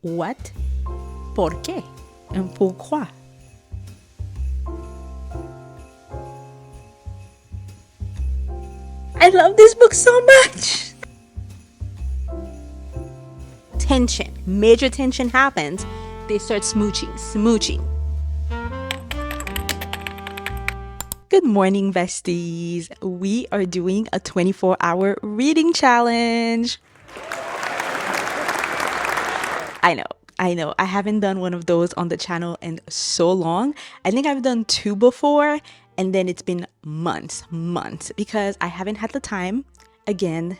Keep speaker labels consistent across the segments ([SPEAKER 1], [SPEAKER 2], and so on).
[SPEAKER 1] what, por qué, and pourquoi. I love this book so much. Tension, major tension happens. They start smooching. Good morning, besties. We are doing a 24-hour reading challenge. I know. I haven't done one of those on the channel in so long. I think I've done 2 before, and then it's been months, because I haven't had the time. Again,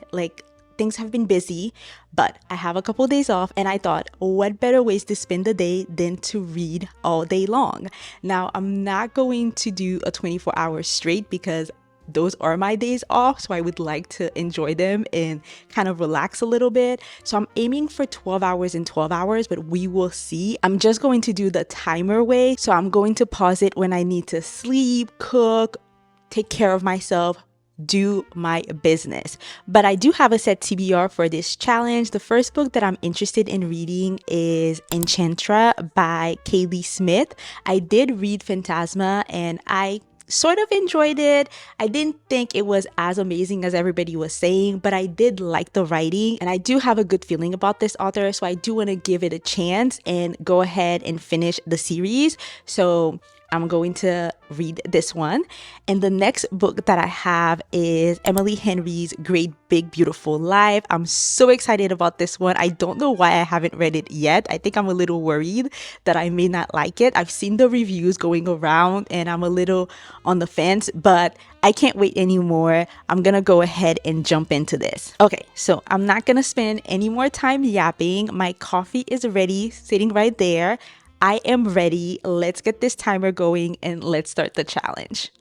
[SPEAKER 1] things have been busy, but I have a couple days off, and I thought, what better ways to spend the day than to read all day long? Now, I'm not going to do a 24 hours straight because those are my days off, so I would like to enjoy them and kind of relax a little bit. So I'm aiming for 12 hours and 12 hours, but we will see. I'm just going to do the timer way. So I'm going to pause it when I need to sleep, cook, take care of myself, do my business. But I do have a set TBR for this challenge. The first book that I'm interested in reading is Enchantra by Kaylie Smith. I did read Phantasma and I sort of enjoyed it. I didn't think it was as amazing as everybody was saying, but I did like the writing and I do have a good feeling about this author, so I do want to give it a chance and go ahead and finish the series. So I'm going to read this one. And the next book that I have is Emily Henry's Great Big Beautiful Life. I'm so excited about this one. I don't know why I haven't read it yet. I think I'm a little worried that I may not like it. I've seen the reviews going around and I'm a little on the fence, but I can't wait anymore. I'm gonna go ahead and jump into this. Okay, so I'm not gonna spend any more time yapping. My coffee is ready, sitting right there. I am ready. Let's get this timer going and let's start the challenge.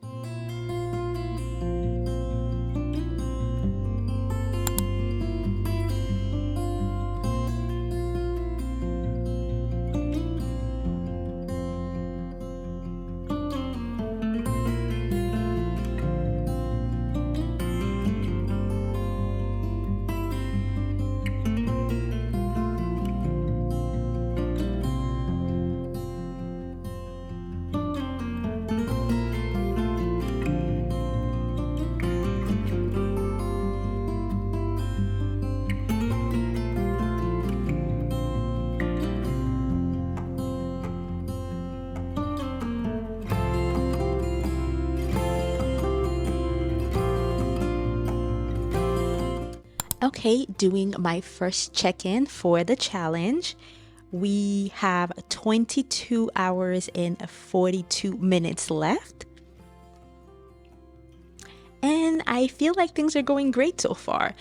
[SPEAKER 1] Okay, doing my first check-in for the challenge. We have 22 hours and 42 minutes left. And I feel like things are going great so far.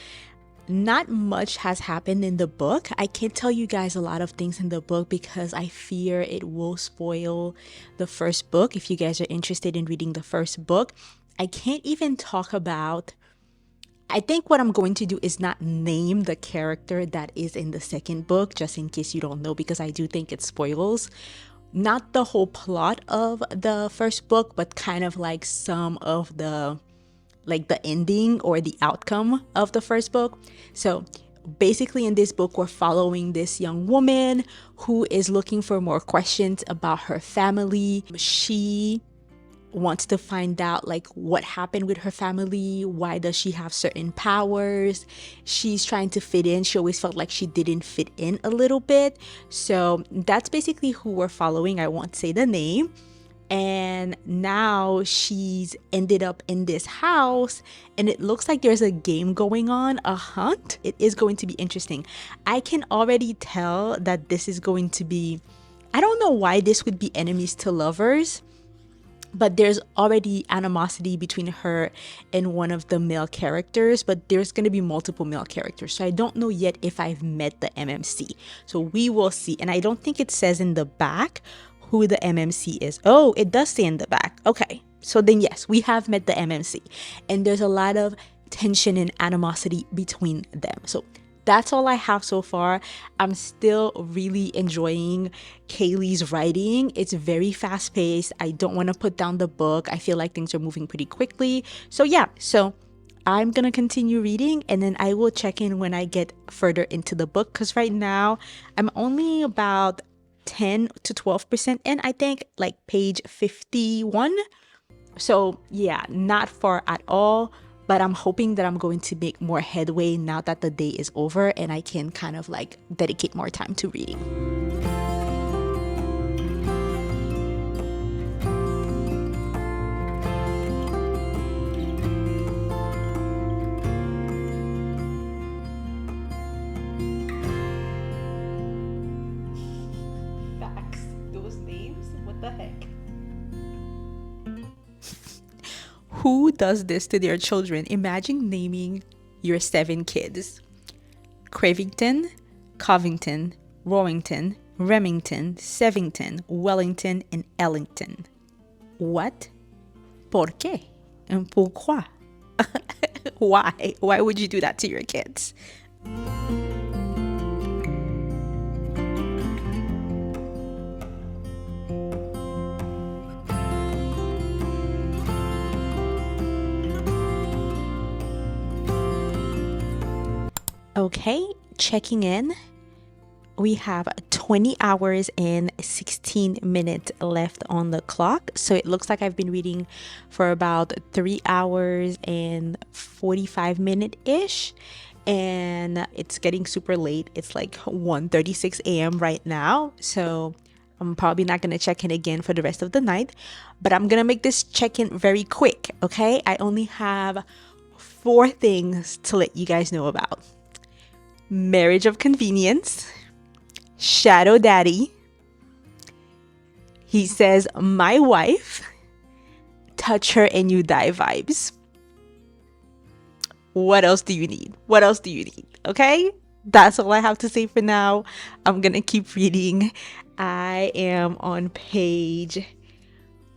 [SPEAKER 1] Not much has happened in the book. I can't tell you guys a lot of things in the book because I fear it will spoil the first book. If you guys are interested in reading the first book, I can't even talk about. I think what I'm going to do is not name the character that is in the second book, just in case you don't know, because I do think it spoils not the whole plot of the first book, but kind of like some of the ending or the outcome of the first book. So basically in this book, we're following this young woman who is looking for more questions about her family. She wants to find out what happened with her family. Why does she have certain powers? She's trying to fit in. She always felt like she didn't fit in a little bit. So that's basically who we're following. I won't say the name. And now she's ended up in this house and it looks like there's a game going on, a hunt. It is going to be interesting. I can already tell that this is going to be, I don't know why this would be enemies to lovers, but there's already animosity between her and one of the male characters, but there's going to be multiple male characters. So I don't know yet if I've met the MMC. So we will see. And I don't think it says in the back who the MMC is. Oh, it does say in the back. Okay. So then yes, we have met the MMC. And there's a lot of tension and animosity between them. So that's all I have so far. I'm still really enjoying Kaylie's writing. It's very fast paced. I don't want to put down the book. I feel like things are moving pretty quickly. So yeah, I'm gonna continue reading, and then I will check in when I get further into the book, because right now I'm only about 10 to 12% in, I think, like page 51. So yeah, not far at all, but I'm hoping that I'm going to make more headway now that the day is over and I can kind of like dedicate more time to reading. Facts. Those names? What the heck? Who does this to their children? Imagine naming your 7 kids: Cravington, Covington, Rowington, Remington, Sevington, Wellington, and Ellington. What? ¿Por qué? And pourquoi? Why? Why would you do that to your kids? Okay, checking in. We have 20 hours and 16 minutes left on the clock. So it looks like I've been reading for about 3 hours and 45 minutes-ish. And it's getting super late. It's like 1:36 a.m. right now. So I'm probably not going to check in again for the rest of the night. But I'm going to make this check-in very quick, okay? I only have 4 things to let you guys know about. Marriage of Convenience, Shadow Daddy, he says, my wife, touch her and you die vibes. What else do you need? What else do you need? Okay? That's all I have to say for now. I'm going to keep reading. I am on page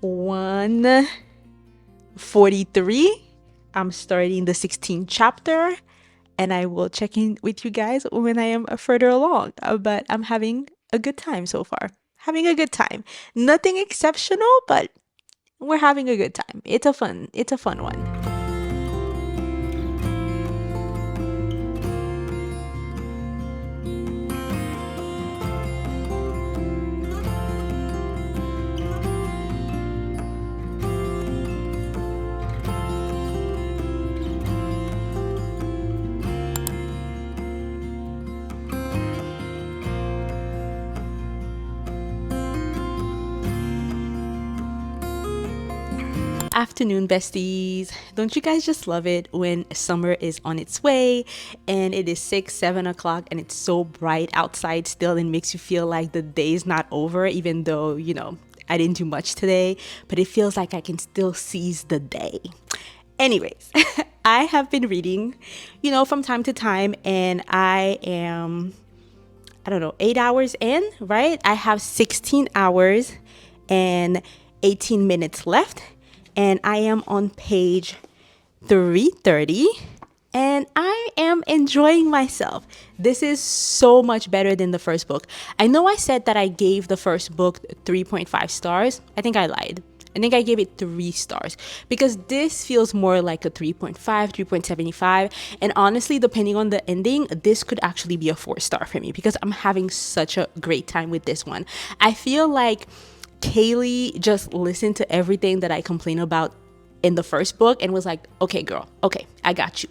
[SPEAKER 1] 143. I'm starting the 16th chapter. And I will check in with you guys when I am further along. But I'm having a good time so far. Having a good time. Nothing exceptional, but we're having a good time. It's a fun one. Afternoon, besties. Don't you guys just love it when summer is on its way and it is 6-7 o'clock and it's so bright outside still and makes you feel like the day's not over, even though, you know, I didn't do much today, but it feels like I can still seize the day. Anyways, I have been reading, you know, from time to time, and I am, 8 hours in, right? I have 16 hours and 18 minutes left. And I am on page 330 and I am enjoying myself. This is so much better than the first book. I know I said that I gave the first book 3.5 stars. I think I lied. I think I gave it 3 stars because this feels more like a 3.5, 3.75. And honestly, depending on the ending, this could actually be a 4-star for me because I'm having such a great time with this one. I feel like Kaylie just listened to everything that I complained about in the first book and was like, okay, girl, okay, I got you.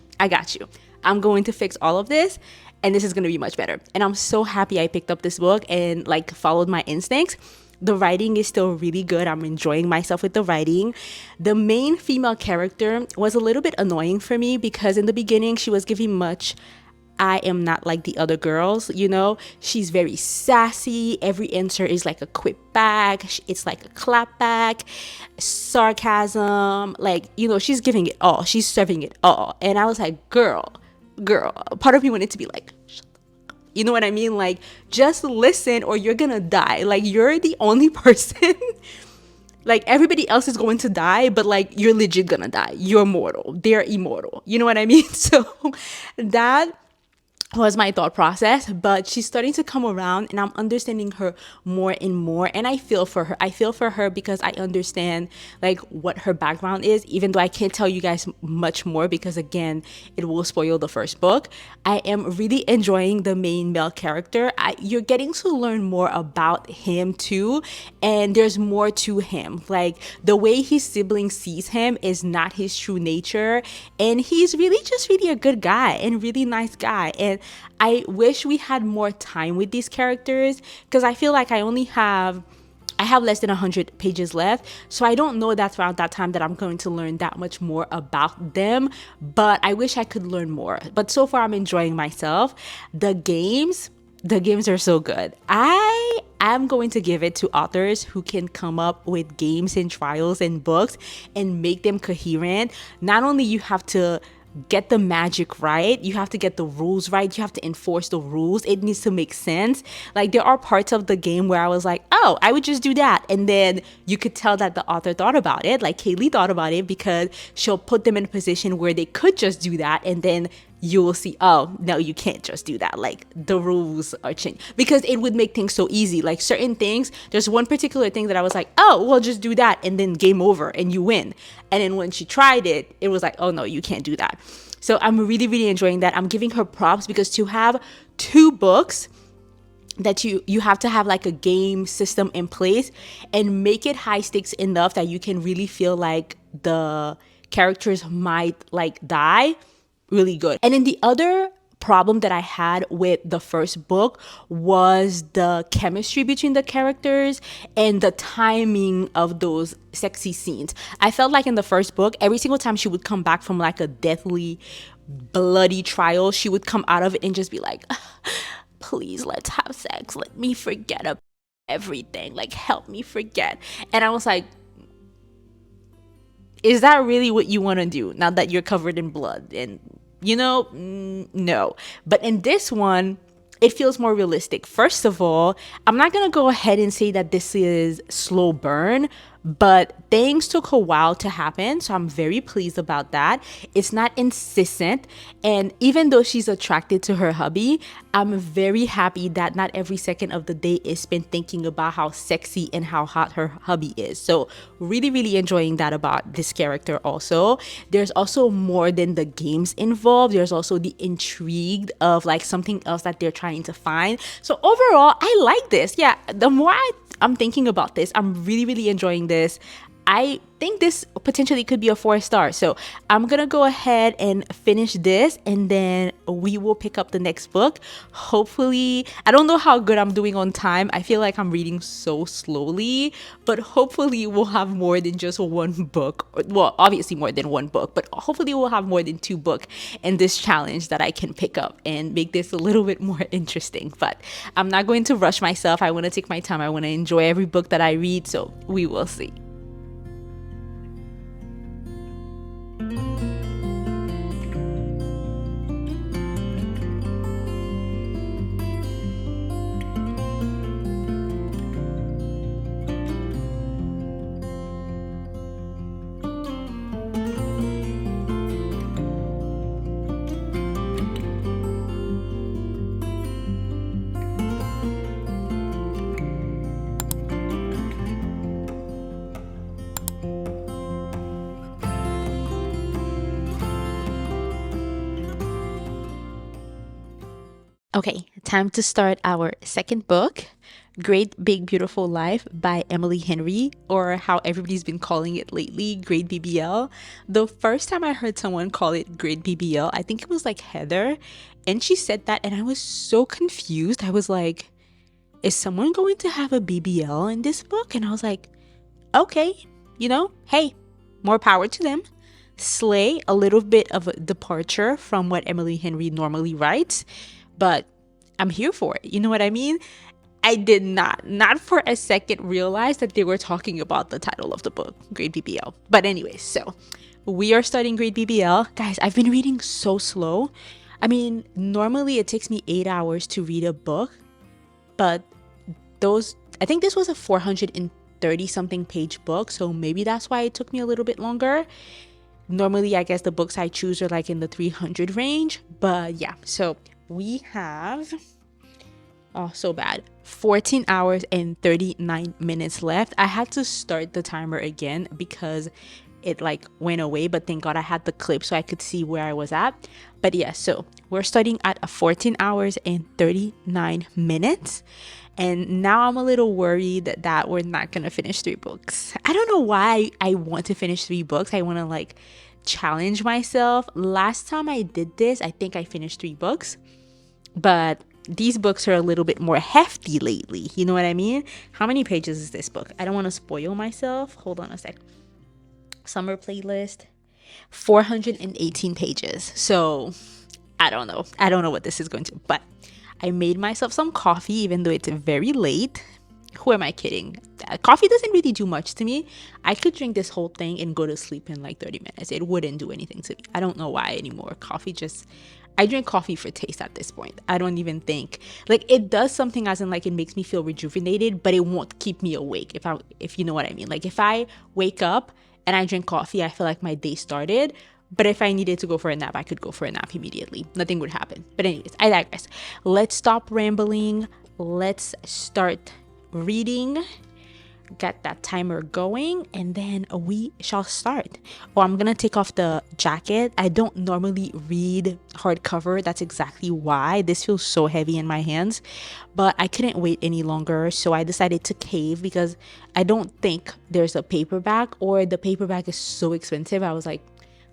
[SPEAKER 1] I'm going to fix all of this and this is going to be much better. And I'm so happy I picked up this book and like followed my instincts. The writing is still really good. I'm enjoying myself with the writing. The main female character was a little bit annoying for me because in the beginning she was giving much I am not like the other girls, you know. She's very sassy. Every answer is like a quip back. It's like a clap back, sarcasm. Like, you know, she's giving it all. She's serving it all. And I was like, girl. Part of me wanted to be like, shut the fuck up. You know what I mean? Like, just listen or you're gonna die. Like, you're the only person. Like, everybody else is going to die, but like, you're legit gonna die. You're mortal. They're immortal. You know what I mean? So that was my thought process, but she's starting to come around and I'm understanding her more and more, and I feel for her. I feel for her because I understand like what her background is, even though I can't tell you guys much more because again it will spoil the first book. I am really enjoying the main male character. You're getting to learn more about him too, and there's more to him. Like the way his sibling sees him is not his true nature, and he's really just really a good guy and really nice guy. And I wish we had more time with these characters because I feel like I have less than 100 pages left, so I don't know that's around that time that I'm going to learn that much more about them, but I wish I could learn more. But so far I'm enjoying myself. The games are so good. I am going to give it to authors who can come up with games and trials and books and make them coherent. Not only you have to get the magic right, you have to get the rules right, you have to enforce the rules, it needs to make sense. Like there are parts of the game where I was like, oh, I would just do that, and then you could tell that the author thought about it, like Kaylie thought about it, because she'll put them in a position where they could just do that, and then you will see, oh no, you can't just do that, like the rules are changed, because it would make things so easy. Like certain things, there's one particular thing that I was like, oh well, just do that and then game over and you win. And then when she tried it, it was like, oh no, you can't do that. So I'm really really enjoying that. I'm giving her props because to have 2 books that you have to have like a game system in place and make it high stakes enough that you can really feel like the characters might like die, really good. And then the other problem that I had with the first book was the chemistry between the characters and the timing of those sexy scenes. I felt like in the first book, every single time she would come back from like a deathly bloody trial, she would come out of it and just be like, please, let's have sex, let me forget about everything, like help me forget. And I was like, is that really what you want to do now that you're covered in blood? And no. But in this one, it feels more realistic. First of all, I'm not gonna go ahead and say that this is slow burn, but things took a while to happen, so I'm very pleased about that. It's not insistent, and even though she's attracted to her hubby, I'm very happy that not every second of the day is spent thinking about how sexy and how hot her hubby is. So really really enjoying that about this character. Also, there's also more than the games involved. There's also the intrigue of like something else that they're trying to find. So overall, I like this. Yeah, the more I'm thinking about this, I'm really really enjoying this. I think this potentially could be a 4-star. So I'm gonna go ahead and finish this and then we will pick up the next book. Hopefully, I don't know how good I'm doing on time. I feel like I'm reading so slowly, but hopefully we'll have more than just one book. Well, obviously more than one book, but hopefully we'll have more than 2 books in this challenge that I can pick up and make this a little bit more interesting. But I'm not going to rush myself. I want to take my time. I want to enjoy every book that I read. So we will see. Okay, time to start our second book, Great Big Beautiful Life by Emily Henry, or how everybody's been calling it lately, Great BBL. The first time I heard someone call it Great BBL, I think it was like Heather, and she said that and I was so confused. I was like, is someone going to have a BBL in this book? And I was like, okay, hey, more power to them. Slay, a little bit of a departure from what Emily Henry normally writes, but I'm here for it. You know what I mean? I did not for a second realize that they were talking about the title of the book, Great BBL. But anyways, so we are starting Great BBL. Guys, I've been reading so slow. I mean, normally it takes me 8 hours to read a book, but I think this was a 430 something page book, so maybe that's why it took me a little bit longer. Normally, I guess the books I choose are like in the 300 range, but yeah, so we have, oh, so bad, 14 hours and 39 minutes left. I had to start the timer again because it like went away, but thank God I had the clip so I could see where I was at. But yeah, so we're starting at 14 hours and 39 minutes. And now I'm a little worried that we're not gonna finish 3 books. I don't know why I want to finish 3 books. I want to like challenge myself. Last time I did this, I think I finished 3 books, but these books are a little bit more hefty lately. You know what I mean? How many pages is this book? I don't want to spoil myself. Hold on a sec. Summer playlist, 418 pages. So I don't know what this is going to, but I made myself some coffee even though it's very late. Who am I kidding? Coffee doesn't really do much to me. I could drink this whole thing and go to sleep in like 30 minutes. It wouldn't do anything to me. I don't know why anymore. I drink coffee for taste at this point. I don't even think, like, it does something as in like it makes me feel rejuvenated, but it won't keep me awake if you know what I mean. Like if I wake up and I drink coffee, I feel like my day started. But if I needed to go for a nap, I could go for a nap immediately. Nothing would happen. But anyways, I digress. Let's stop rambling. Let's start reading. Get that timer going and then we shall start. Oh, I'm gonna take off the jacket. I don't normally read hardcover. That's exactly why this feels so heavy in my hands, but I couldn't wait any longer, so I decided to cave because I don't think there's a paperback, or the paperback is so expensive. I was like,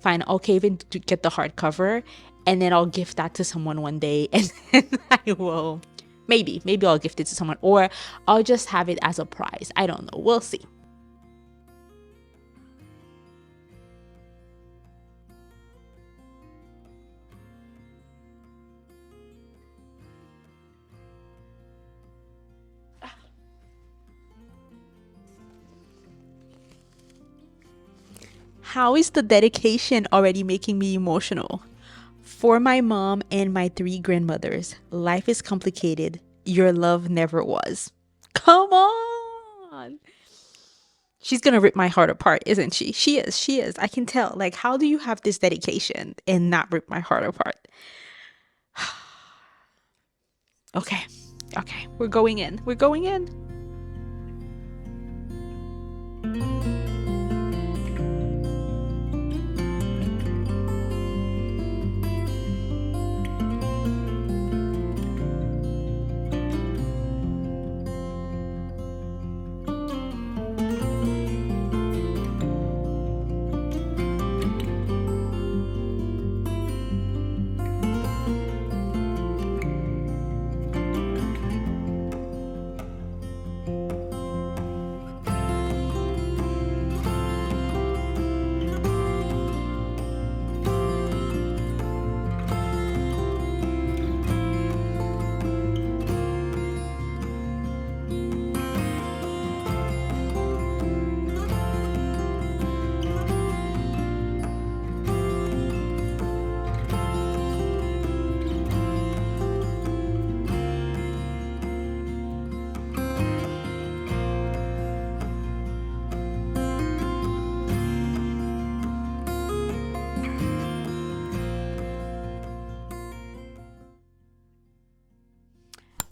[SPEAKER 1] fine, I'll cave in to get the hardcover and then I'll gift that to someone one day, and then I will maybe I'll gift it to someone, or I'll just have it as a prize. I don't know. We'll see. How is the dedication already making me emotional? For my mom and my 3 grandmothers, life is complicated. Your love never was. Come on. She's gonna rip my heart apart, isn't she? She is. I can tell. Like, how do you have this dedication and not rip my heart apart? Okay. Okay. We're going in. We're going in.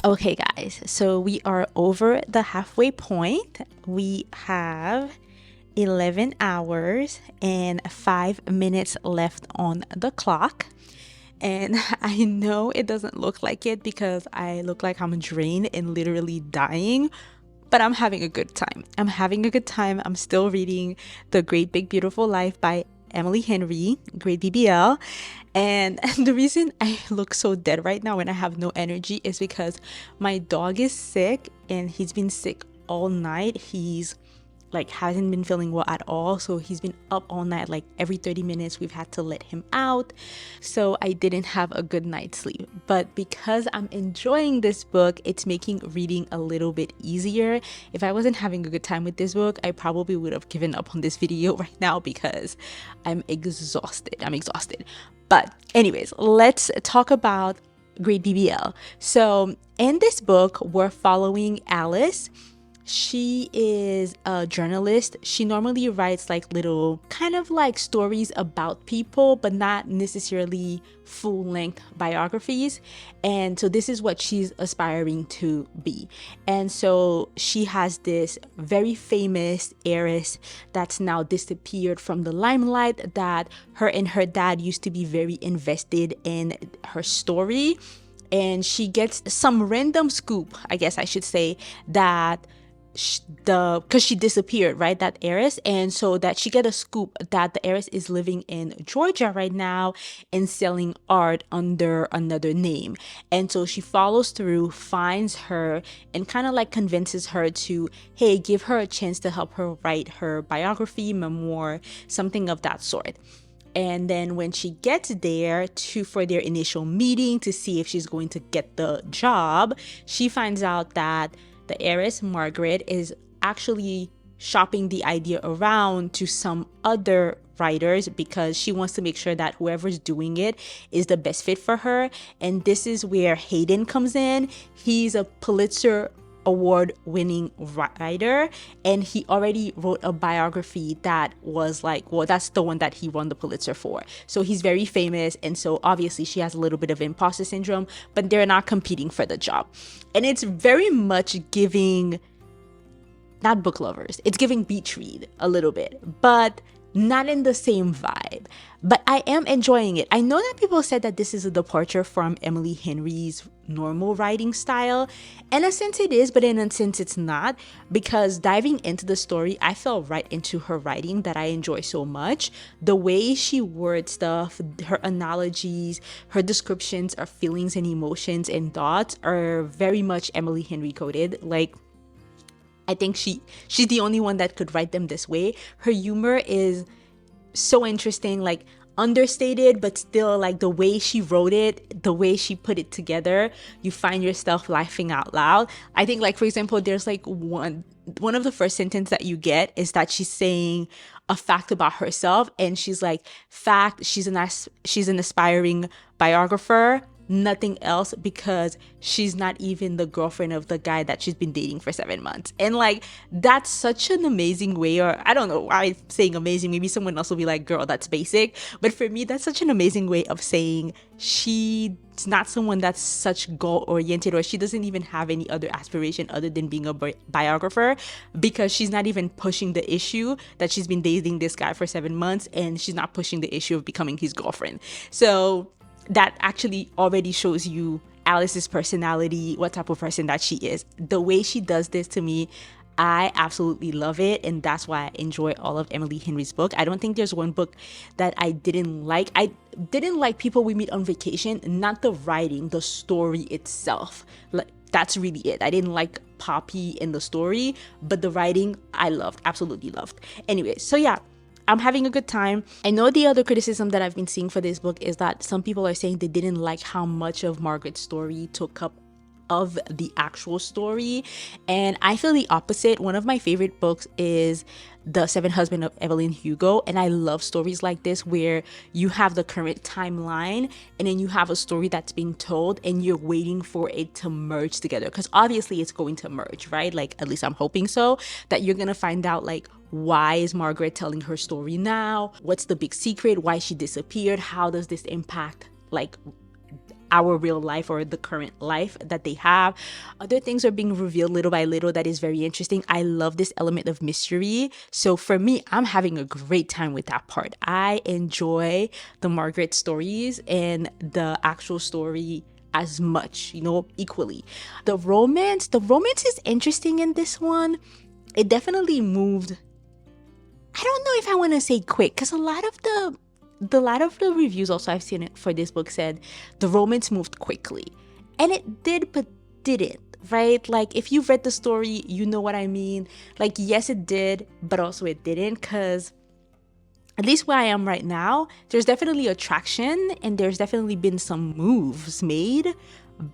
[SPEAKER 1] Okay, guys, so we are over the halfway point. We have 11 hours and 5 minutes left on the clock. And I know it doesn't look like it because I look like I'm drained and literally dying, but I'm having a good time. I'm still reading The Great Big Beautiful Life by Emily Henry, Great BBL. And the reason I look so dead right now and I have no energy is because my dog is sick and he's been sick all night. He's like hasn't been feeling well at all, so he's been up all night. Like every 30 minutes we've had to let him out, so I didn't have a good night's sleep. But because I'm enjoying this book, it's making reading a little bit easier. If I wasn't having a good time with this book, I probably would have given up on this video right now because I'm exhausted. But anyways, let's talk about Great BBL. So in this book, we're following Alice. She is a journalist. She normally writes like little kind of like stories about people, but not necessarily full-length biographies. And so this is what she's aspiring to be. And so she has this very famous heiress that's now disappeared from the limelight, that her and her dad used to be very invested in her story. And she gets some random scoop, I guess I should say, that because she disappeared, right, that heiress, and so that she get a scoop that the heiress is living in Georgia right now and selling art under another name. And so she follows through, finds her, and kind of like convinces her to, hey, give her a chance to help her write her biography, memoir, something of that sort. And then when she gets there for their initial meeting to see if she's going to get the job, she finds out that the heiress, Margaret, is actually shopping the idea around to some other writers because she wants to make sure that whoever's doing it is the best fit for her. And this is where Hayden comes in. He's a Pulitzer award-winning writer, and he already wrote a biography that was like, well, that's the one that he won the Pulitzer for. So he's very famous, and so obviously she has a little bit of imposter syndrome, but they're not competing for the job. And it's very much giving, not Book Lovers, it's giving beach read a little bit, but not in the same vibe. But I am enjoying it. I know that people said that this is a departure from Emily Henry's normal writing style. In a sense it is, but in a sense it's not, because diving into the story, I fell right into her writing that I enjoy so much. The way she words stuff, her analogies, her descriptions of feelings and emotions and thoughts are very much Emily Henry coded. Like, I think she's the only one that could write them this way. Her humor is so interesting, like understated, but still like the way she wrote it, the way she put it together, you find yourself laughing out loud. I think, like, for example, there's like one of the first sentence that you get is that she's saying a fact about herself, and she's like, fact, she's an aspiring biographer, nothing else, because she's not even the girlfriend of the guy that she's been dating for 7 months. And like, that's such an amazing way, or I don't know why I'm saying amazing, maybe someone else will be like, girl, that's basic, but for me that's such an amazing way of saying she's not someone that's such goal oriented, or she doesn't even have any other aspiration other than being a biographer, because she's not even pushing the issue that she's been dating this guy for 7 months, and she's not pushing the issue of becoming his girlfriend. So that actually already shows you Alice's personality, what type of person that she is. The way she does this, to me, I absolutely love it, and that's why I enjoy all of Emily Henry's book. I don't think there's one book that I didn't like. I didn't like People We Meet on Vacation, not the writing, the story itself. Like, that's really it. I didn't like Poppy in the story, but the writing I loved, absolutely loved. Anyway, so yeah, I'm having a good time. I know the other criticism that I've been seeing for this book is that some people are saying they didn't like how much of Margaret's story took up of the actual story, and I feel the opposite. One of my favorite books is The Seventh Husband of Evelyn Hugo, and I love stories like this where you have the current timeline and then you have a story that's being told and you're waiting for it to merge together, because obviously it's going to merge, right? Like, at least I'm hoping so, that you're gonna find out, like, why is Margaret telling her story now? What's the big secret? Why she disappeared? How does this impact, like, our real life or the current life that they have? Other things are being revealed little by little that is very interesting. I love this element of mystery. So for me, I'm having a great time with that part. I enjoy the Margaret stories and the actual story as much, equally. The romance is interesting in this one. It definitely moved. I don't know if I want to say quick, because a lot of the reviews also I've seen it for this book said the romance moved quickly, and it did, but didn't, right? Like, if you've read the story, you know what I mean. Like, yes, it did, but also it didn't, because at least where I am right now, there's definitely attraction and there's definitely been some moves made,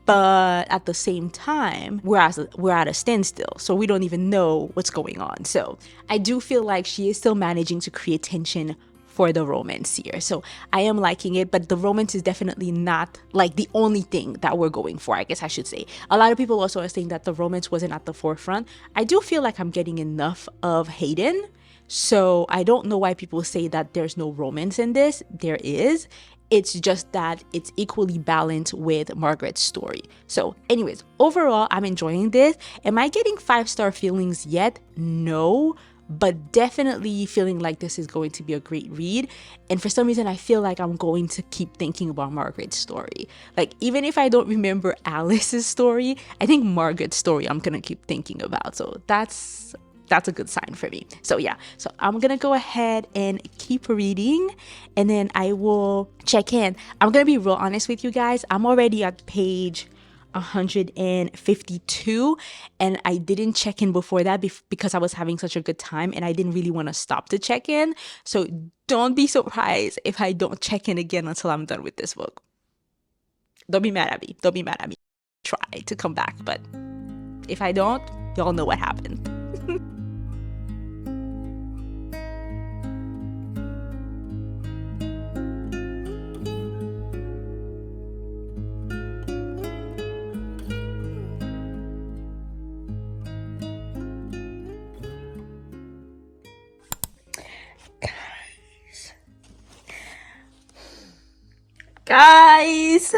[SPEAKER 1] but at the same time, we're at a standstill, so we don't even know what's going on. So I do feel like she is still managing to create tension for the romance here. So I am liking it, but the romance is definitely not like the only thing that we're going for, I guess I should say. A lot of people also are saying that the romance wasn't at the forefront. I do feel like I'm getting enough of Hayden. So I don't know why people say that there's no romance in this. There is. It's just that it's equally balanced with Margaret's story. So anyways, overall, I'm enjoying this. Am I getting 5-star feelings yet? No, but definitely feeling like this is going to be a great read. And for some reason, I feel like I'm going to keep thinking about Margaret's story. Like, even if I don't remember Alice's story, I think Margaret's story I'm gonna keep thinking about. So that's a good sign for me. So yeah, so I'm gonna go ahead and keep reading, and then I will check in. I'm gonna be real honest with you guys. I'm already at page 152, and I didn't check in before that because I was having such a good time and I didn't really want to stop to check in. So don't be surprised if I don't check in again until I'm done with this book. Don't be mad at me. Don't be mad at me. Try to come back, but if I don't, y'all know what happened. Guys,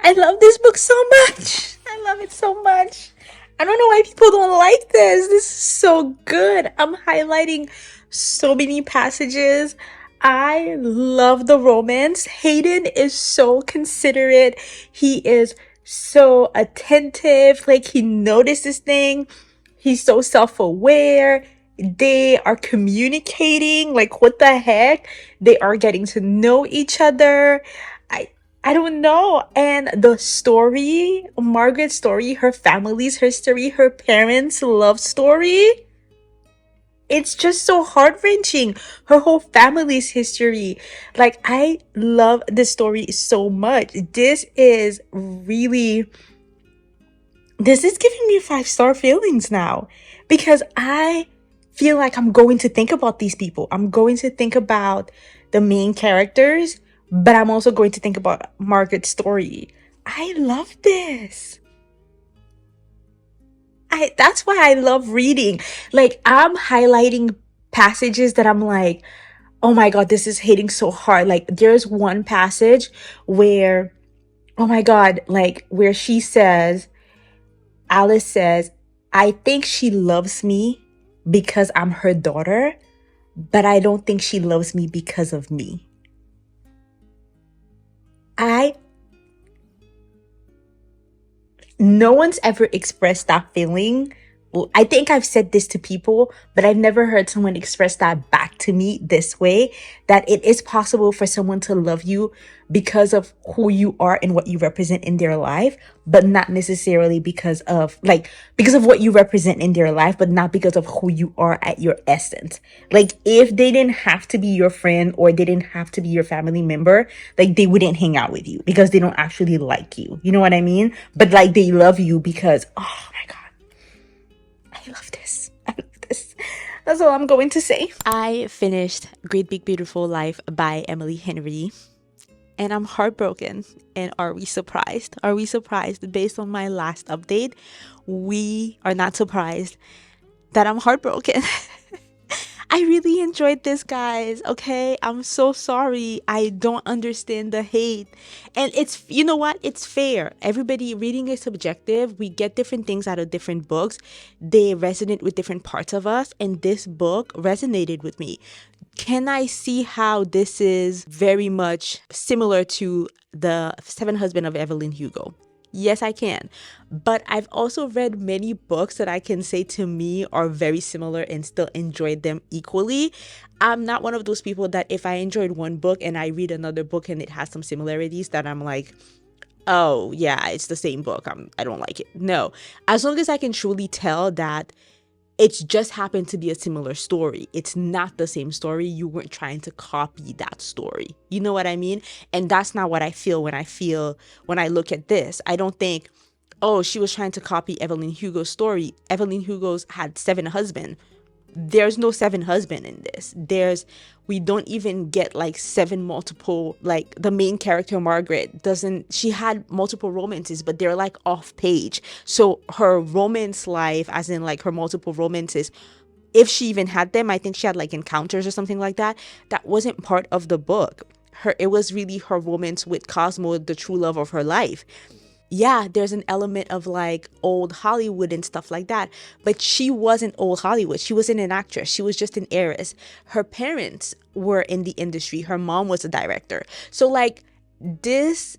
[SPEAKER 1] I love this book so much. I love it so much. I don't know why people don't like this. This is so good. I'm highlighting so many passages. I love the romance. Hayden is so considerate. He is so attentive. Like, he notices things. He's so self-aware. They are communicating. Like, what the heck? They are getting to know each other. I don't know. And the story, Margaret's story, her family's history, her parents' love story, it's just so heart-wrenching. Her whole family's history. Like, I love this story so much. This is giving me 5-star feelings now, because I feel like I'm going to think about these people. I'm going to think about the main characters, but I'm also going to think about Margaret's story. I love this. That's why I love reading. Like, I'm highlighting passages that I'm like, oh my God, this is hitting so hard. Like, there's one passage where, oh my God, like, where Alice says, I think she loves me because I'm her daughter, but I don't think she loves me because of me. No one's ever expressed that feeling. I think I've said this to people, but I've never heard someone express that back to me this way, that it is possible for someone to love you because of who you are and what you represent in their life, but not necessarily because of what you represent in their life, but not because of who you are at your essence. Like, if they didn't have to be your friend or they didn't have to be your family member, like, they wouldn't hang out with you because they don't actually like you. You know what I mean? But like, they love you because, oh my God, I love this. I love this. That's all I'm going to say. I finished Great Big Beautiful Life by Emily Henry, and I'm heartbroken. And are we surprised? Are we surprised? Based on my last update, we are not surprised that I'm heartbroken. I really enjoyed this, guys. Okay, I'm so sorry. I don't understand the hate. And it's, you know what? It's fair. Everybody, reading is subjective. We get different things out of different books. They resonate with different parts of us. And this book resonated with me. Can I see how this is very much similar to The Seven Husbands of Evelyn Hugo? Yes, I can. But I've also read many books that I can say to me are very similar and still enjoyed them equally. I'm not one of those people that if I enjoyed one book and I read another book and it has some similarities, that I'm like, oh yeah, it's the same book, I don't like it. No, as long as I can truly tell that it's just happened to be a similar story. It's not the same story. You weren't trying to copy that story. You know what I mean? And that's not what I feel when I look at this. I don't think, oh, she was trying to copy Evelyn Hugo's story. Evelyn Hugo's had 7 husbands. there's no seven husband in this. We don't even get like seven multiple, like the main character Margaret doesn't, she had multiple romances, but they're like off page. So her romance life, as in like her multiple romances, if she even had them, I think she had like encounters or something like that. That wasn't part of the book. It was really her romance with Cosmo, the true love of her life. Yeah, there's an element of like old Hollywood and stuff like that, but she wasn't old Hollywood. She wasn't an actress. She was just an heiress. Her parents were in the industry. Her mom was a director. So like this,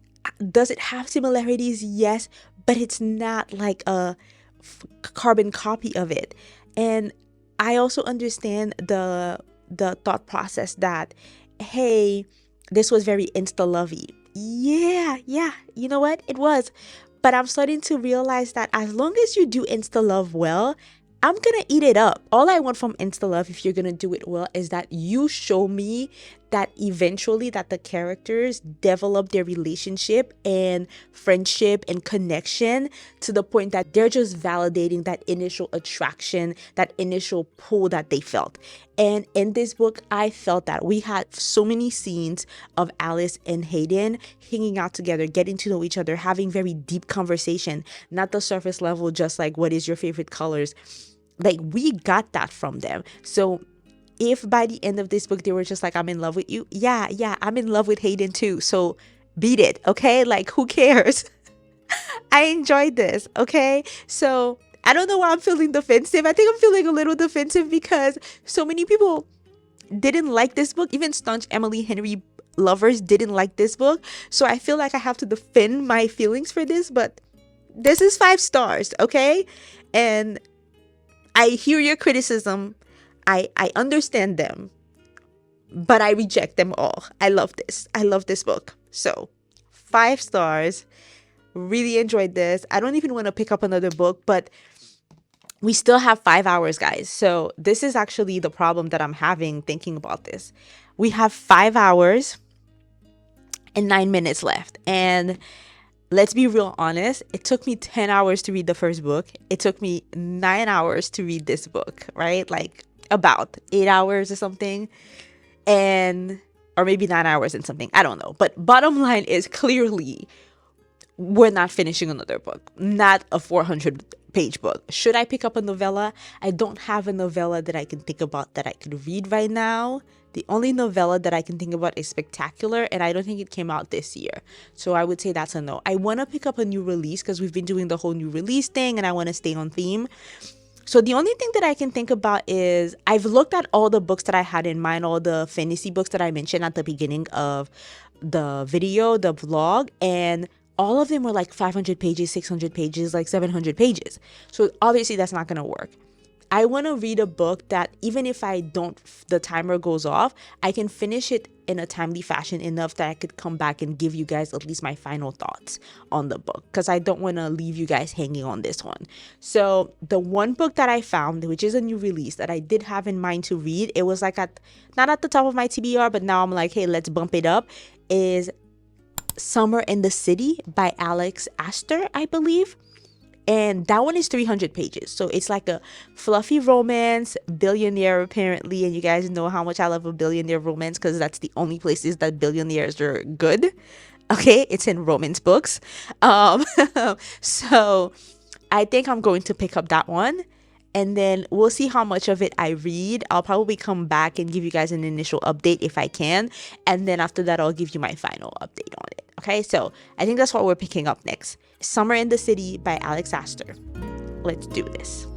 [SPEAKER 1] does it have similarities? Yes, but it's not like a carbon copy of it. And I also understand the thought process that, hey, this was very insta-lovey. Yeah, you know what? It was. But I'm starting to realize that as long as you do insta-love well, I'm gonna eat it up. All I want from insta-love, if you're gonna do it well, is that you show me that eventually that the characters develop their relationship and friendship and connection to the point that they're just validating that initial attraction, that initial pull that they felt. And in this book, I felt that we had so many scenes of Alice and Hayden hanging out together, getting to know each other, having very deep conversation, not the surface level, just like what is your favorite colors. Like we got that from them. So if by the end of this book they were just like, I'm in love with you, yeah, I'm in love with Hayden too, so beat it, okay? Like who cares? I enjoyed this, okay? So I don't know why I'm feeling defensive. I think I'm feeling a little defensive because so many people didn't like this book. Even staunch Emily Henry lovers didn't like this book. So I feel like I have to defend my feelings for this, but this is 5 stars, okay? And I hear your criticism. I understand them, but I reject them all. I love this. I love this book. So 5 stars. Really enjoyed this. I don't even want to pick up another book, but we still have 5 hours, guys. So this is actually the problem that I'm having thinking about this. We have 5 hours and 9 minutes left. And let's be real honest, it took me 10 hours to read the first book. It took me 9 hours to read this book, right? Like about 8 hours or something. Or maybe 9 hours and something. I don't know. But bottom line is clearly we're not finishing another book. Not a 400-page book. Should I pick up a novella? I don't have a novella that I can think about that I could read right now. The only novella that I can think about is Spectacular, and I don't think it came out this year. So I would say that's a no. I want to pick up a new release because we've been doing the whole new release thing, and I want to stay on theme. So the only thing that I can think about is I've looked at all the books that I had in mind, all the fantasy books that I mentioned at the beginning of the video, the vlog, and all of them were like 500 pages, 600 pages, like 700 pages. So obviously that's not going to work. I want to read a book that even if the timer goes off, I can finish it in a timely fashion enough that I could come back and give you guys at least my final thoughts on the book, because I don't want to leave you guys hanging on this one. So the one book that I found, which is a new release that I did have in mind to read, it was like not at the top of my TBR, but now I'm like, hey, let's bump it up, is Summer in the City by Aster, I believe. And that one is 300 pages. So it's like a fluffy romance, billionaire apparently. And you guys know how much I love a billionaire romance because that's the only places that billionaires are good. Okay, it's in romance books. So I think I'm going to pick up that one. And then we'll see how much of it I read. I'll probably come back and give you guys an initial update if I can. And then after that, I'll give you my final update on it. Okay, so I think that's what we're picking up next. Summer in the City by Aster. Let's do this.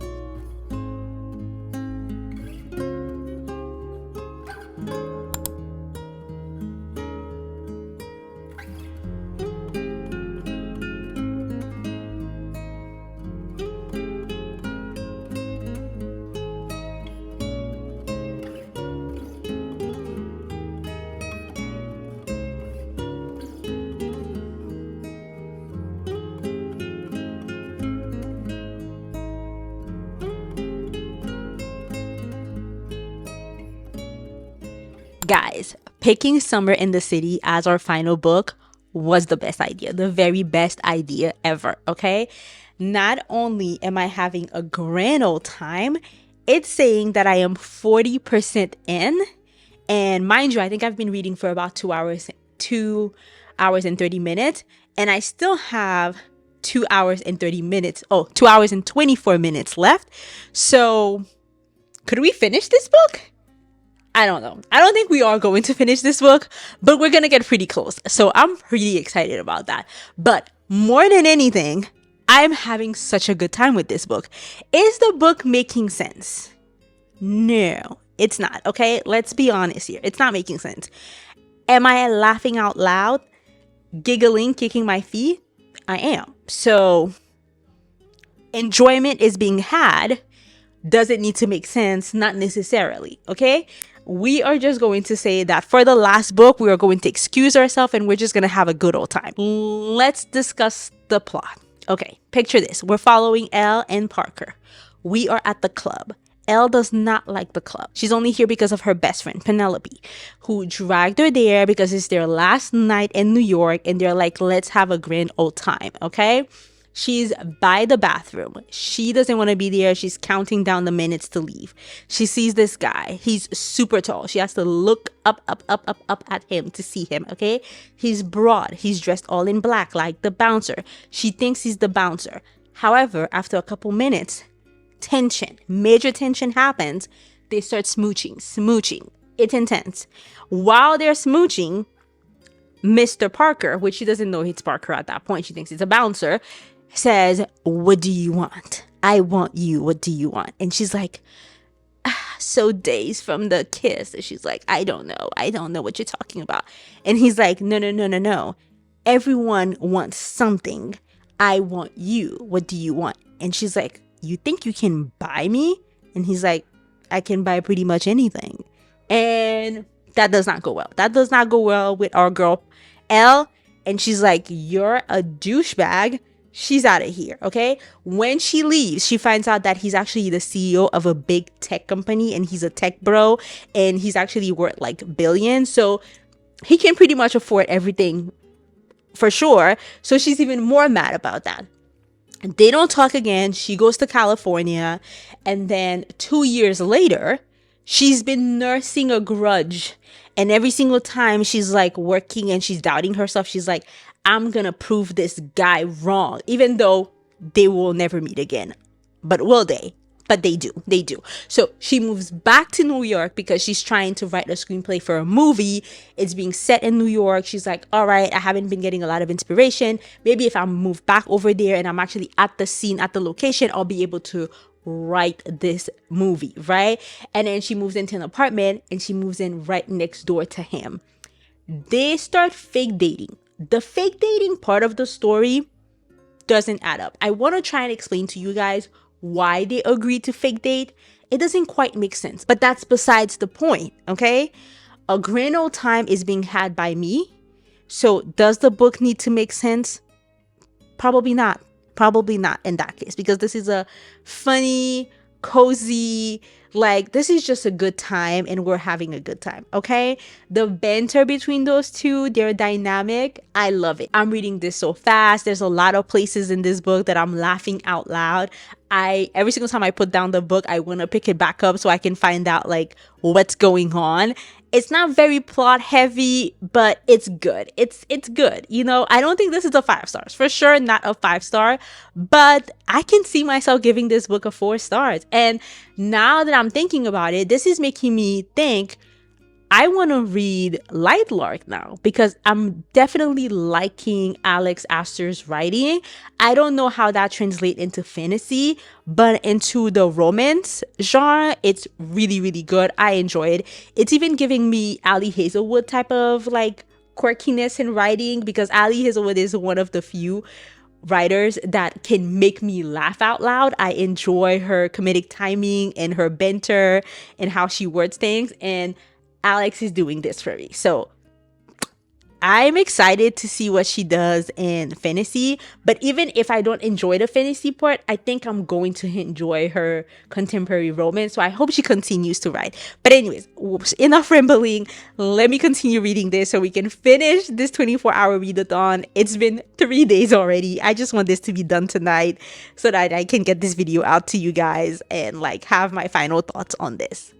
[SPEAKER 1] Guys, picking Summer in the City as our final book was the best idea, the very best idea ever, okay? Not only am I having a grand old time, It's saying that I am 40% in. And mind you, I think I've been reading for about 2 hours and 30 minutes. And I still have 2 hours and 30 minutes. Oh, 2 hours and 24 minutes left. So could we finish this book? I don't know. I don't think we are going to finish this book, but we're going to get pretty close. So I'm pretty excited about that. But more than anything, I'm having such a good time with this book. Is the book making sense? No, it's not. Okay, let's be honest here. It's not making sense. Am I laughing out loud, giggling, kicking my feet? I am. So enjoyment is being had. Does it need to make sense? Not necessarily. Okay, we are just going to say that for the last book, we are going to excuse ourselves and we're just going to have a good old time. Let's discuss the plot. Okay, picture this. We're following Elle and Parker. We are at the club. Elle does not like the club. She's only here because of her best friend, Penelope, who dragged her there because it's their last night in New York and they're like, let's have a grand old time, okay? She's by the bathroom. She doesn't want to be there. She's counting down the minutes to leave. She sees this guy. He's super tall. She has to look up at him to see him, okay? He's broad. He's dressed all in black like the bouncer. She thinks he's the bouncer. However, after a couple minutes, major tension happens. They start smooching. It's intense. While they're smooching, Mr. Parker, which she doesn't know it's Parker at that point, she thinks it's a bouncer, says, what do you want? I want you. What do you want? And she's like, so dazed from the kiss. And she's like, I don't know what you're talking about. And he's like, no. Everyone wants something. I want you. What do you want? And she's like, you think you can buy me? And he's like, I can buy pretty much anything. And that does not go well. That does not go well with our girl, Elle. And she's like, you're a douchebag. She's out of here, okay? When she leaves, she finds out that he's actually the CEO of a big tech company and he's a tech bro and he's actually worth like billions. So he can pretty much afford everything for sure. So she's even more mad about that. They don't talk again. She goes to California. And then 2 years later, she's been nursing a grudge. And every single time she's like working and she's doubting herself, she's like, I'm going to prove this guy wrong, even though they will never meet again. But will they? But they do. They do. So she moves back to New York because she's trying to write a screenplay for a movie. It's being set in New York. She's like, all right, I haven't been getting a lot of inspiration. Maybe if I move back over there and I'm actually at the scene, at the location, I'll be able to write this movie, right? And then she moves into an apartment and she moves in right next door to him. They start fake dating. The fake dating part of the story doesn't add up. I want to try and explain to you guys why they agreed to fake date. It doesn't quite make sense, but that's besides the point, okay? A grand old time is being had by me. So does the book need to make sense? Probably not. Probably not in that case, because this is a funny, cozy, like this is just a good time and we're having a good time, okay? The banter between those two, their dynamic, I love it. I'm reading this so fast. There's a lot of places in this book that I'm laughing out loud. Every single time I put down the book, I want to pick it back up so I can find out like what's going on. It's not very plot heavy, but it's good. It's good. You know, I don't think this is a 5 stars. For sure, not a 5-star. But I can see myself giving this book a 4 stars. And now that I'm thinking about it, this is making me think I want to read Lightlark now because I'm definitely liking Alex Aster's writing. I don't know how that translates into fantasy, but into the romance genre, it's really, really good. I enjoy it. It's even giving me Ali Hazelwood type of like quirkiness in writing because Ali Hazelwood is one of the few writers that can make me laugh out loud. I enjoy her comedic timing and her banter and how she words things, and Alex is doing this for me. So I'm excited to see what she does in fantasy, but even if I don't enjoy the fantasy part, I think I'm going to enjoy her contemporary romance. So I hope she continues to write. But anyways, whoops, enough rambling. Let me continue reading this so we can finish this 24-hour readathon. It's been 3 days already. I just want this to be done tonight so that I can get this video out to you guys and like have my final thoughts on this.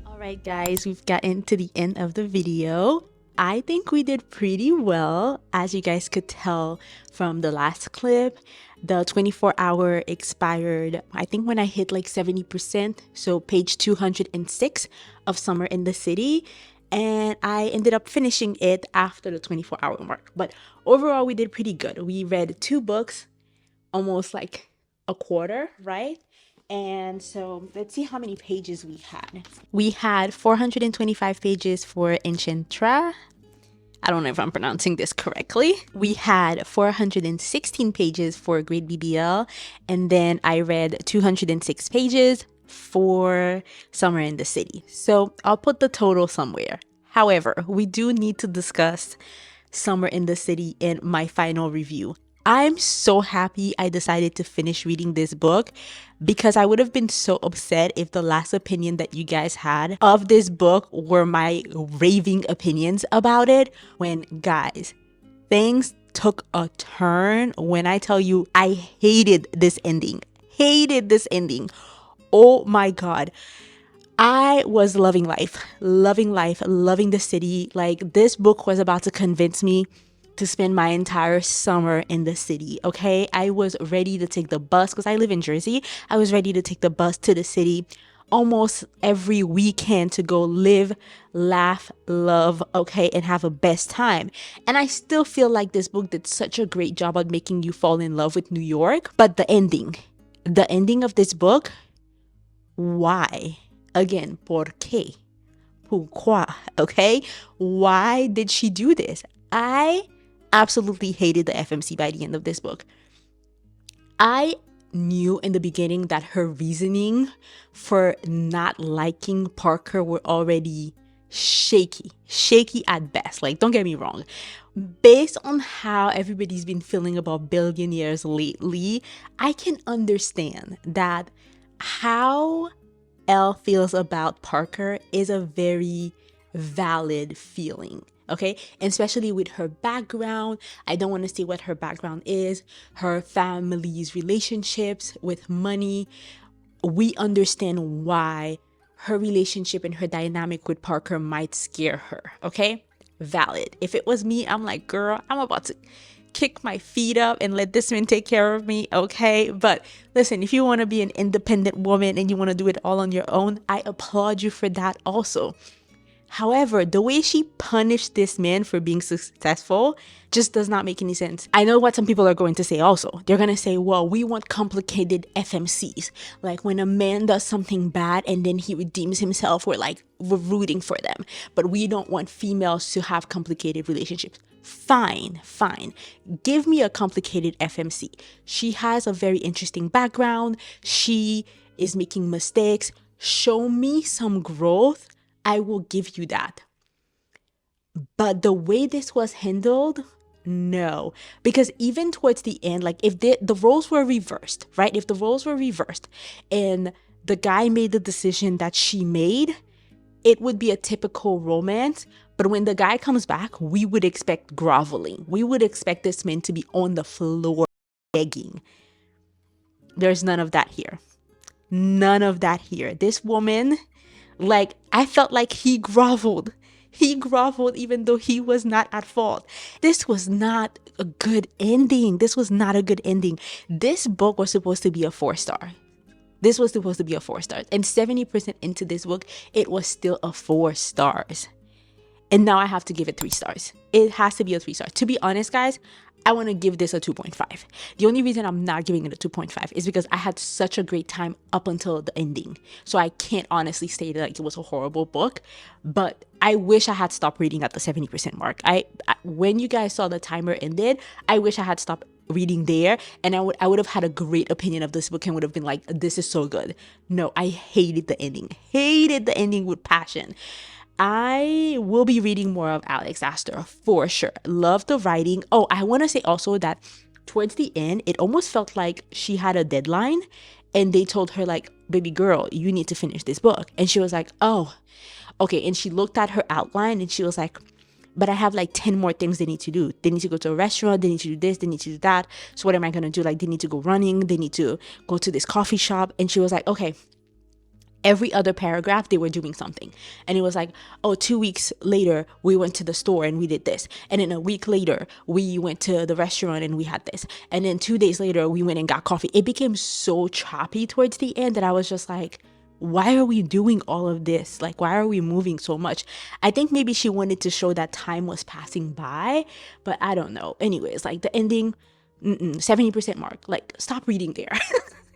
[SPEAKER 1] Alright guys, we've gotten to the end of the video. I think we did pretty well. As you guys could tell from the last clip, the 24-hour expired, I think when I hit like 70%, so page 206 of Summer in the City, and I ended up finishing it after the 24-hour mark. But overall, we did pretty good. We read 2 books, almost like a quarter, right? And so let's see how many pages we had. We had 425 pages for Enchantra. I don't know if I'm pronouncing this correctly. We had 416 pages for Great BBL. And then I read 206 pages for Summer in the City. So I'll put the total somewhere. However, we do need to discuss Summer in the City in my final review. I'm so happy I decided to finish reading this book because I would have been so upset if the last opinion that you guys had of this book were my raving opinions about it. When guys, things took a turn. When I tell you I hated this ending. Hated this ending. Oh my god. I was loving life, loving the city. Like this book was about to convince me to spend my entire summer in the city, okay? I was ready to take the bus because I live in Jersey. I was ready to take the bus to the city almost every weekend to go live, laugh, love, okay, and have a best time. And I still feel like this book did such a great job at making you fall in love with New York. But the ending of this book, why? Again, ¿por qué? Pourquoi? Okay? Why did she do this? I absolutely hated the FMC by the end of this book. I knew in the beginning that her reasoning for not liking Parker were already shaky at best. Like, don't get me wrong. Based on how everybody's been feeling about billionaires lately, I can understand that how Elle feels about Parker is a very valid feeling. Okay, and especially with her background. I don't want to say what her background is, her family's relationships with money. We understand why her relationship and her dynamic with Parker might scare her. Okay, valid. If it was me, I'm like, girl, I'm about to kick my feet up and let this man take care of me. Okay, but listen, if you want to be an independent woman and you want to do it all on your own, I applaud you for that also. However, the way she punished this man for being successful just does not make any sense. I know what some people are going to say also. They're going to say, well, we want complicated FMCs. Like when a man does something bad and then he redeems himself, we're rooting for them. But we don't want females to have complicated relationships. Fine. Give me a complicated FMC. She has a very interesting background. She is making mistakes. Show me some growth. I will give you that. But the way this was handled, no. Because even towards the end, like if the roles were reversed, right? If the roles were reversed and the guy made the decision that she made, it would be a typical romance. But when the guy comes back, we would expect groveling. We would expect this man to be on the floor begging. There's none of that here. None of that here. This woman, like, I felt like he groveled. He groveled even though he was not at fault. This was not a good ending. This was not a good ending. This book was supposed to be a 4-star. This was supposed to be a 4 stars. And 70% into this book, it was still a 4 stars. And now I have to give it 3 stars. It has to be a 3 star. To be honest, guys, I want to give this a 2.5. The only reason I'm not giving it a 2.5 is because I had such a great time up until the ending. So I can't honestly say that like it was a horrible book, but I wish I had stopped reading at the 70% mark. When you guys saw the timer ended, I wish I had stopped reading there, and I would have had a great opinion of this book and would have been like, this is so good. No, I hated the ending. Hated the ending with passion. I will be reading more of Alex Aster for sure. Love the writing. Oh, I want to say also that towards the end, it almost felt like she had a deadline and they told her like, baby girl, you need to finish this book. And she was like, oh, okay. And she looked at her outline and she was like, but I have like 10 more things they need to do. They need to go to a restaurant. They need to do this. They need to do that. So what am I going to do? Like, they need to go running. They need to go to this coffee shop. And she was like, okay, every other paragraph they were doing something, and it was like, oh, 2 weeks later we went to the store and we did this, and then a week later we went to the restaurant and we had this, and then 2 days later we went and got coffee. It became so choppy towards the end that I was just like, why are we doing all of this? Like, why are we moving so much? I think maybe she wanted to show that time was passing by, but I don't know. Anyways, like the ending, 70% mark. Like, stop reading there.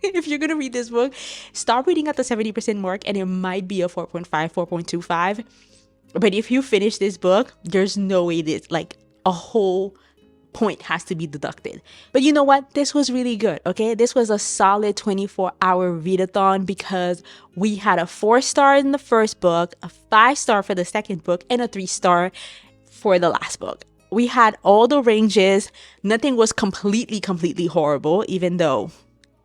[SPEAKER 1] If you're gonna read this book, stop reading at the 70% mark, and it might be a 4.5, 4.25. But if you finish this book, there's no way this, like, a whole point has to be deducted. But you know what? This was really good, okay? This was a solid 24-hour readathon because we had a 4-star in the first book, a 5-star for the second book, and a 3-star for the last book. We had all the ranges. Nothing was completely horrible, even though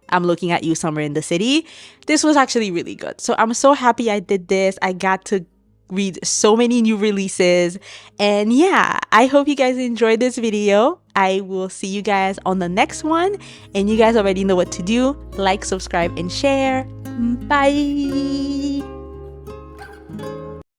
[SPEAKER 1] I'm looking at you somewhere in the city. This was actually really good. So I'm so happy I did this. I got to read so many new releases. And yeah, I hope you guys enjoyed this video. I will see you guys on the next one. And you guys already know what to do. Like, subscribe, and share. Bye.